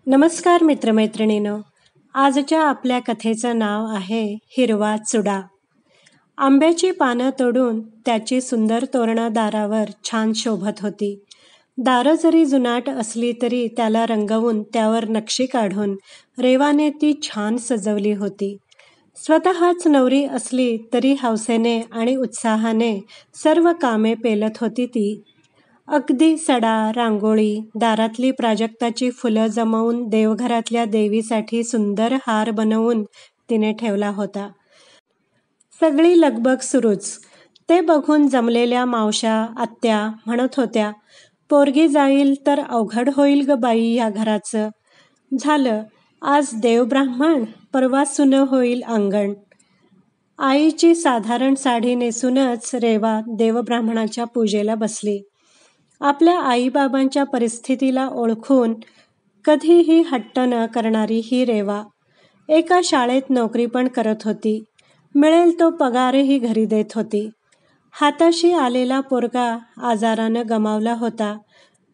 नमस्कार मित्रमैत्रिणींनो. आजच्या आपल्या कथेचं नाव आहे हिरवा चुडा. आंब्याची पानं तोडून त्याची सुंदर तोरणं दारावर छान शोभत होती. दारं जरी जुनाट असली तरी त्याला रंगवून त्यावर नक्षी काढून रेवाने ती छान सजवली होती. स्वतःच नवरी असली तरी हौसेने आणि उत्साहाने सर्व कामे पेलत होती ती. अगदी सडा, रांगोळी, दारातली प्राजक्ताची फुलं जमवून देवघरातल्या देवीसाठी सुंदर हार बनवून तिने ठेवला होता. सगळी लगबग सुरूच. ते बघून जमलेल्या मावश्या, आत्या म्हणत होत्या, पोरगी जाईल तर अवघड होईल ग बाई या घराचं. झालं, आज देवब्राह्मण, परवा सुनं होईल अंगण. आईची साधारण साडी नेसूनच रेवा देवब्राह्मणाच्या पूजेला बसली. आपल्या आईबाबांच्या परिस्थितीला ओळखून कधीही हट्ट न करणारी ही रेवा एका शाळेत नोकरी पण करत होती. मिळेल तो पगारही घरी देत होती. हाताशी आलेला पोरगा आजारानं गमावला होता.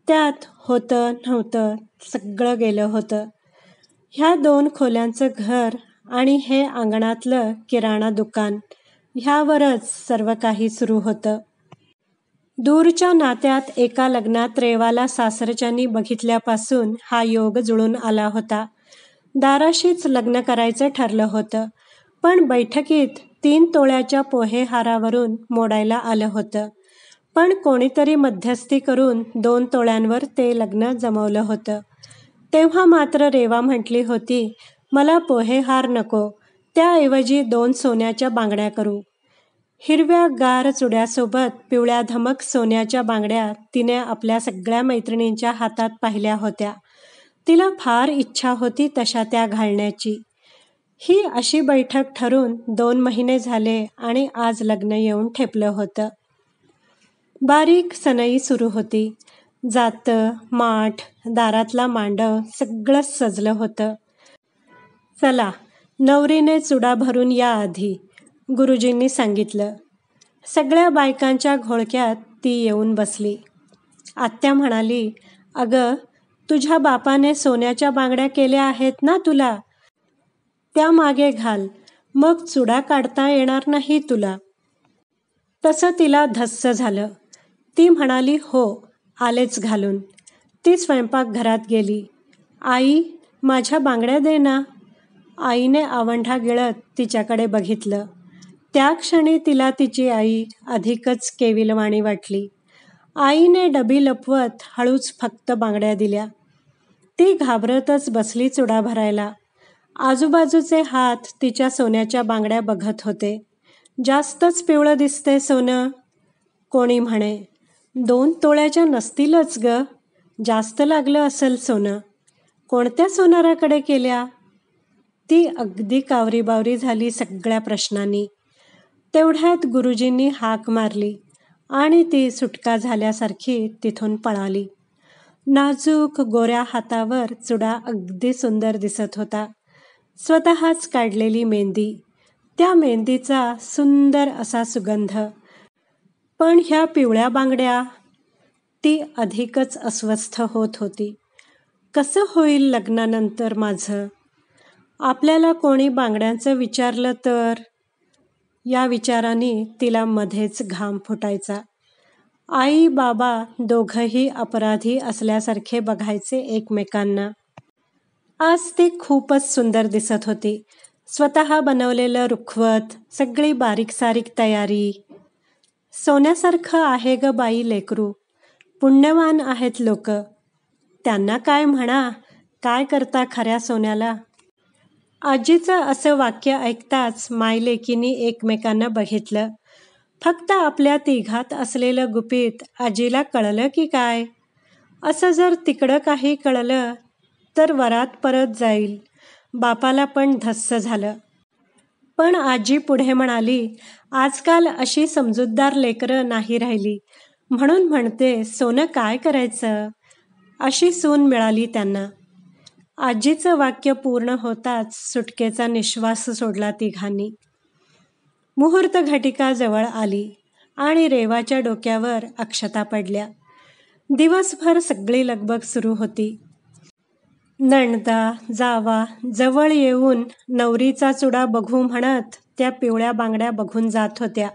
त्यात होतं नव्हतं सगळं गेलं होतं. ह्या 2 खोल्यांचं घर आणि हे अंगणातलं किराणा दुकान ह्यावरच सर्व काही सुरू होतं. दूरच्या नात्यात एका लग्नात रेवाला सासरच्यांनी बघितल्यापासून हा योग जुळून आला होता. दाराशीच लग्न करायचं ठरलं होतं, पण बैठकीत 3 तोळ्याच्या पोहेहारावरून मोडायला आलं होतं. पण कोणीतरी मध्यस्थी करून 2 तोळ्यांवर ते लग्न जमवलं होतं. तेव्हा मात्र रेवा म्हटली होती, मला पोहेहार नको, त्याऐवजी 2 सोन्याच्या बांगड्या करू. हिरव्या गार चुड्यासोबत पिवळ्या धमक सोन्याच्या बांगड्या तिने आपल्या सगळ्या मैत्रिणींच्या हातात पाहिल्या होत्या. तिला फार इच्छा होती तशा त्या घालण्याची. ही अशी बैठक ठरून 2 महिने झाले आणि आज लग्न येऊन ठेपलं होतं. बारीक सनई सुरू होती. जातं, माठ, दारातला मांडव सगळंच सजलं होतं. चला, नवरीने चुडा भरून या आधी, गुरुजींनी सांगितलं. सगळ्या बायकांच्या घोळक्यात ती येऊन बसली. आत्या म्हणाली, अगं, तुझ्या बापाने सोन्याच्या बांगड्या केल्या आहेत ना तुला, त्या मागे घाल, मग चुडा काढता येणार नाही तुला. तसं तिला धस्स झालं. ती म्हणाली, हो, आलेच घालून. ती स्वयंपाकघरात गेली. आई, माझ्या बांगड्या दे ना. आईने आवंढा गिळत तिच्याकडे बघितलं. त्या क्षणी तिला तिची आई अधिकच केविलवाणी वाटली. आईने डबी लपवत हळूच फक्त बांगड्या दिल्या. ती घाबरतच बसली चुडा भरायला. आजूबाजूचे हात तिच्या सोन्याच्या बांगड्या बघत होते. जास्तच पिवळं दिसते सोनं, कोणी म्हणे. 2 तोळ्याच्या नसतीलच ग, जास्त लागलं असेल सोनं. कोणत्या सोनाराकडे केल्या? ती अगदी कावरीबावरी झाली सगळ्या प्रश्नांनी. तेवढ्यात गुरुजींनी हाक मारली आणि ती सुटका झाल्यासारखी तिथून पळाली. नाजूक गोऱ्या हातावर चुडा अगदी सुंदर दिसत होता. स्वतःच काढलेली मेहंदी, त्या मेहंदीचा सुंदर असा सुगंध. पण ह्या पिवळ्या बांगड्या, ती अधिकच अस्वस्थ होत होती. कसं होईल लग्नानंतर माझं? आपल्याला कोणी बांगड्यांचं विचारलं तर? या विचाराने तिला मध्येच घाम फुटायचा. आई बाबा दोघंही अपराधी असल्यासारखे बघायचे एकमेकांना. आज ती खूपच सुंदर दिसत होती. स्वतः बनवलेलं रुखवत, सगळी बारीक सारीक तयारी. सोन्यासारखं आहे ग बाई लेकरू. पुण्यवान आहेत लोक. त्यांना काय म्हणा, काय करता खऱ्या सोन्याला. आजीचं असं वाक्य ऐकताच मायलेकींनी एकमेकांना बघितलं. फक्त आपल्या तिघात असलेलं गुपित आजीला कळलं की काय? असं जर तिकडं काही कळलं तर वरात परत जाईल. बापाला पण धस्स झालं. पण आजी पुढे म्हणाली, आजकाल अशी समजूतदार लेकरं नाही राहिली, म्हणून म्हणते सोनं काय करायचं. अशी सून मिळाली त्यांना. आजीचं वाक्य पूर्ण होताच सुटकेचा निश्वास सोडला तिघांनी. मुहूर्त घटिका जवळ आली आणि रेवाच्या डोक्यावर अक्षता पडल्या. दिवसभर सगळी लगबग सुरू होती. नणदा जावा जवळ येऊन नवरीचा चुडा बघू म्हणत त्या पिवळ्या बांगड्या बघून जात होत्या.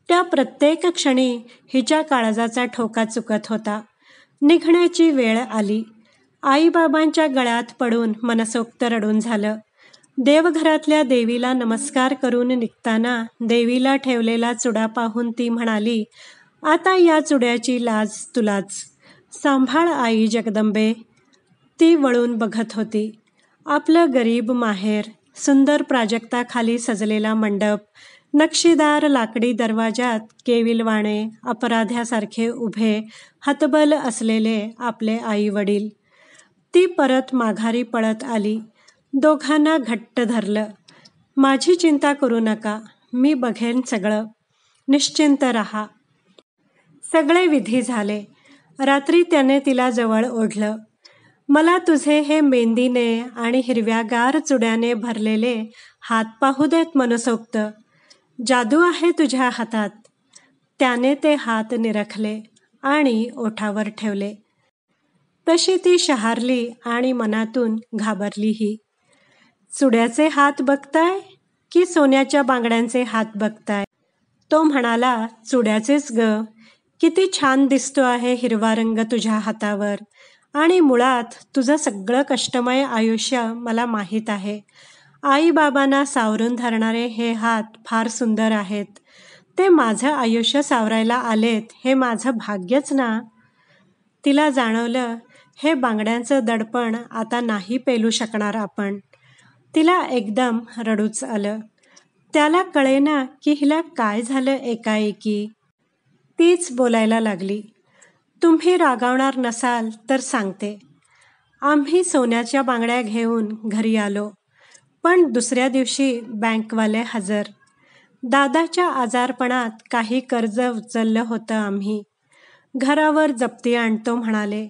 त्या प्रत्येक क्षणी हिच्या काळजाचा ठोका चुकत होता. निघण्याची वेळ आली. आईबाबांच्या गळ्यात पडून मनसोक्त रडून झालं. देवघरातल्या देवीला नमस्कार करून निघताना देवीला ठेवलेला चुडा पाहून ती म्हणाली, आता या चुड्याची लाज तुलाच. सांभाळ आई जगदंबे. ती वळून बघत होती. आपलं गरीब माहेर, सुंदर प्राजक्ताखाली सजलेला मंडप, नक्षीदार लाकडी दरवाजात केविलवाणे अपराध्यासारखे उभे हतबल असलेले आपले आई वडील. ती परत माघारी पळत आली. दोघांना घट्ट धरलं. माझी चिंता करू नका, मी बघेन सगळं. निश्चिंत रहा. सगळे विधी झाले. रात्री त्याने तिला जवळ ओढलं. मला तुझे हे मेंदीने आणि हिरव्यागार चुड्याने भरलेले हात पाहू देत मनसोक्त. जादू आहे तुझ्या हातात. त्याने ते हात निरखले आणि ओठावर ठेवले. तशी ती शहारली आणि मनातून घाबरलीही. चुड्याचे हात बघताय की सोन्याच्या बांगड्यांचे हात बघताय? तो म्हणाला, चुड्याचेच ग. किती छान दिसतो आहे हिरवा रंग तुझ्या हातावर. आणि मुळात तुझं सगळं कष्टमय आयुष्य मला माहीत आहे. आईबाबांना सावरून धरणारे हे हात फार सुंदर आहेत. ते माझं आयुष्य सावरायला आलेत हे माझं भाग्यच ना. तिला जाणवलं, हे बांगड्यांचं दडपण आता नाही पेलू शकणार आपण. तिला एकदम रडूच आलं. त्याला कळेना की हिला काय झालं एकाएकी. तीच बोलायला लागली. तुम्ही रागावणार नसाल तर सांगते. आम्ही सोन्याच्या बांगड्या घेऊन घरी आलो. पण दुसऱ्या दिवशी बँकवाले हजर. दादाच्या आजारपणात काही कर्ज उचललं होतं आम्ही. घरावर जप्ती आणतो म्हणाले.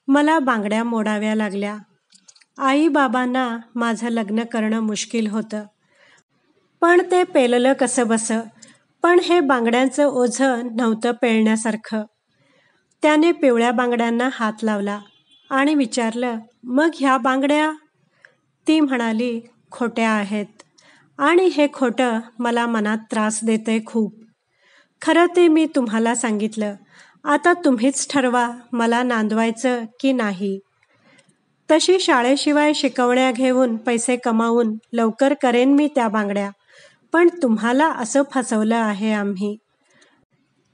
मला बांगड्या मोडाव्या लागल्या. आईबाबांना माझं लग्न करणं मुश्किल होतं. पण ते पेललं कसं बसं. पण हे बांगड्यांचं ओझं नव्हतं पेलण्यासारखं. त्याने पिवळ्या बांगड्यांना हात लावला आणि विचारलं, मग ह्या बांगड्या? ती म्हणाली, खोट्या आहेत. आणि हे खोटं मला मनात त्रास देतंय खूप. खरं ते मी तुम्हाला सांगितलं. आता तुम्हीच ठरवा मला नांदवायचं की नाही. तशी शाळेशिवाय शिकवण्या घेऊन पैसे कमावून लवकर करेन मी त्या बांगड्या. पण तुम्हाला असं फसवलं आहे आम्ही.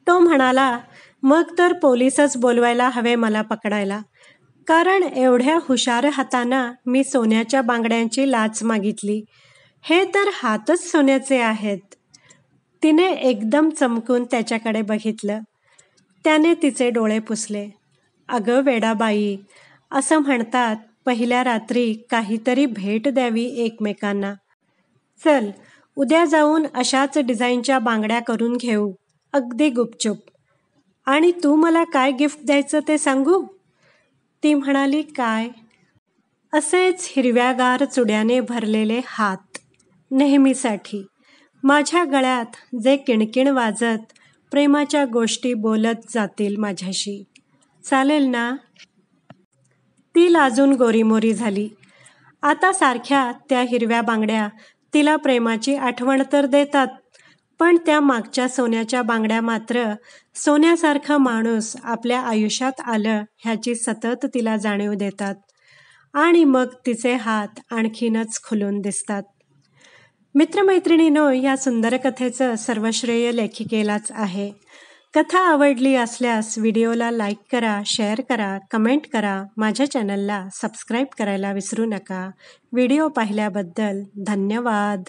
तो म्हणाला, मग तर पोलीसच बोलवायला हवे मला पकडायला. कारण एवढ्या हुशार हातानं मी सोन्याच्या बांगड्यांची लाच मागितली. हे तर हातच सोन्याचे आहेत. तिने एकदम चमकून त्याच्याकडे बघितलं. त्याने तिचे डोळे पुसले. अगं वेडाबाई, असं म्हणतात पहिल्या रात्री काहीतरी भेट द्यावी एकमेकांना. चल, उद्या जाऊन अशाच डिझाईनच्या बांगड्या करून घेऊ, अगदी गुपचूप. आणि तू मला काय गिफ्ट द्यायचं ते सांगू? ती म्हणाली, काय? असेच हिरव्यागार चुड्याने भरलेले हात नेहमीसाठी माझ्या गळ्यात जे किणकिण वाजत प्रेमाच्या गोष्टी बोलत जातील माझ्याशी. चालेल ना? ती लाजून गोरीमोरी झाली. आता सारख्या त्या हिरव्या बांगड्या तिला प्रेमाची आठवण तर देतात, पण त्या मागच्या सोन्याच्या बांगड्या मात्र सोन्यासारखं माणूस आपल्या आयुष्यात आलं ह्याची सतत तिला जाणीव देतात. आणि मग तिचे हात आणखीनच खुलून दिसतात. मित्रमैत्रिणींनो, या सुंदर कथेचं सर्व श्रेय लेखिकेलाच आहे. कथा आवडली असल्यास व्हिडिओला लाईक करा, शेअर करा, कमेंट करा. माझ्या चॅनलला सबस्क्राईब करायला विसरू नका. व्हिडिओ पाहिल्याबद्दल धन्यवाद.